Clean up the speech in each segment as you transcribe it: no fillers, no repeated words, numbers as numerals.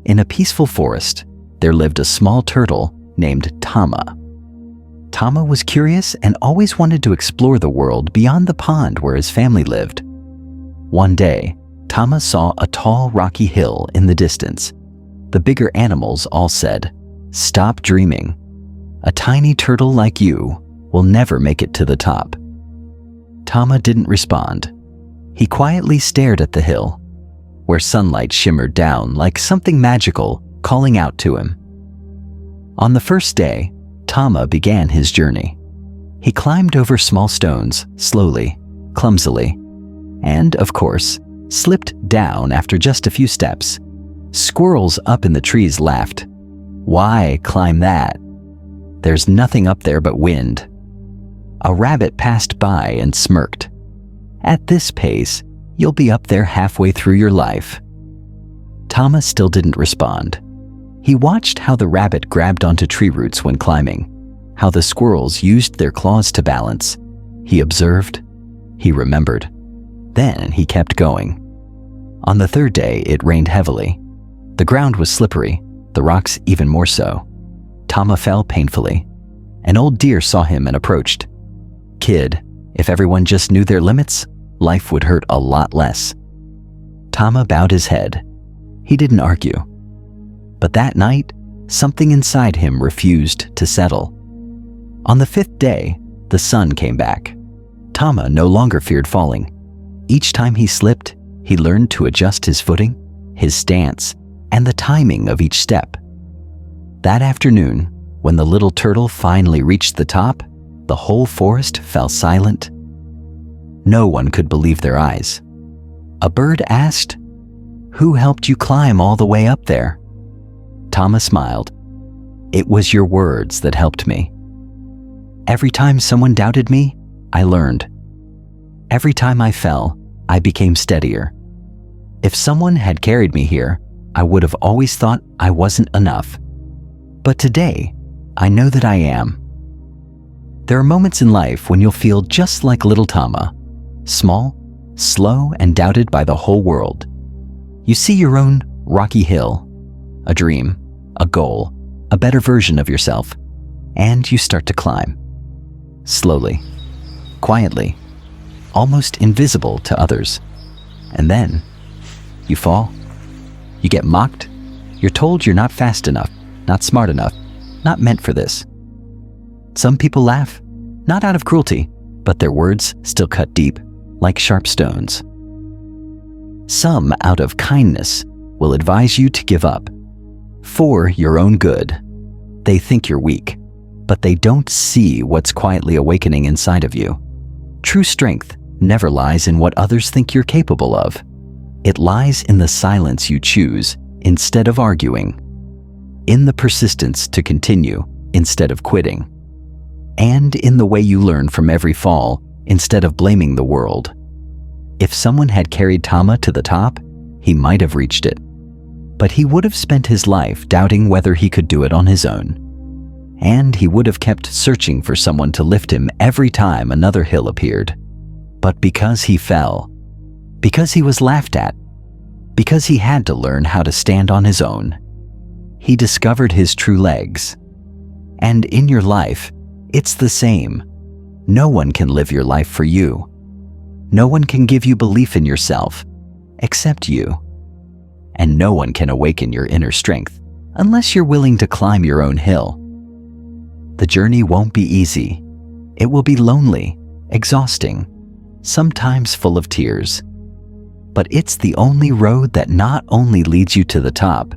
In a peaceful forest, there lived a small turtle named Tama. Tama was curious and always wanted to explore the world beyond the pond where his family lived. One day, Tama saw a tall, rocky hill in the distance. The bigger animals all said, "Stop dreaming. A tiny turtle like you will never make it to the top." Tama didn't respond. He quietly stared at the hill, where sunlight shimmered down like something magical calling out to him. On the first day, Tama began his journey. He climbed over small stones, slowly, clumsily, and, of course, slipped down after just a few steps. Squirrels up in the trees laughed. "Why climb that? There's nothing up there but wind." A rabbit passed by and smirked. "At this pace, you'll be up there halfway through your life." Tama still didn't respond. He watched how the rabbit grabbed onto tree roots when climbing, how the squirrels used their claws to balance. He observed. He remembered. Then he kept going. On the third day, it rained heavily. The ground was slippery, the rocks even more so. Tama fell painfully. An old deer saw him and approached. "Kid, if everyone just knew their limits, life would hurt a lot less." Tama bowed his head. He didn't argue. But that night, something inside him refused to settle. On the fifth day, the sun came back. Tama no longer feared falling. Each time he slipped, he learned to adjust his footing, his stance, and the timing of each step. That afternoon, when the little turtle finally reached the top, the whole forest fell silent. No one could believe their eyes. A bird asked, "Who helped you climb all the way up there?" Tama smiled. "It was your words that helped me. Every time someone doubted me, I learned. Every time I fell, I became steadier. If someone had carried me here, I would have always thought I wasn't enough. But today, I know that I am." There are moments in life when you'll feel just like little Tama, small, slow, and doubted by the whole world. You see your own rocky hill, a dream, a goal, a better version of yourself, and you start to climb. Slowly, quietly, almost invisible to others. And then, you fall. You get mocked. You're told you're not fast enough, not smart enough, not meant for this. Some people laugh, not out of cruelty, but their words still cut deep, like sharp stones. Some, out of kindness, will advise you to give up. For your own good. They think you're weak, but they don't see what's quietly awakening inside of you. True strength never lies in what others think you're capable of. It lies in the silence you choose instead of arguing, in the persistence to continue instead of quitting, and in the way you learn from every fall instead of blaming the world. If someone had carried Tama to the top, he might have reached it. But he would have spent his life doubting whether he could do it on his own. And he would have kept searching for someone to lift him every time another hill appeared. But because he fell, because he was laughed at, because he had to learn how to stand on his own, he discovered his true legs. And in your life, it's the same. No one can live your life for you. No one can give you belief in yourself, except you. And no one can awaken your inner strength unless you're willing to climb your own hill. The journey won't be easy. It will be lonely, exhausting, sometimes full of tears. But it's the only road that not only leads you to the top,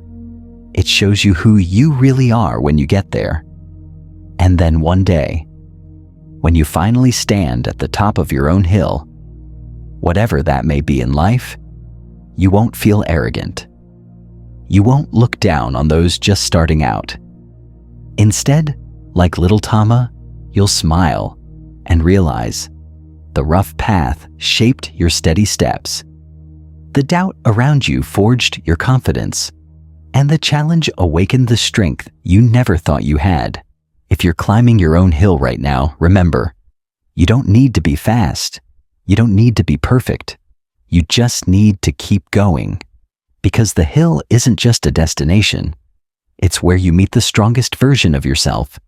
it shows you who you really are when you get there. And then one day, when you finally stand at the top of your own hill, whatever that may be in life, you won't feel arrogant. You won't look down on those just starting out. Instead, like little Tama, you'll smile and realize the rough path shaped your steady steps. The doubt around you forged your confidence, and the challenge awakened the strength you never thought you had. If you're climbing your own hill right now, remember, you don't need to be fast. You don't need to be perfect. You just need to keep going. Because the hill isn't just a destination. It's where you meet the strongest version of yourself.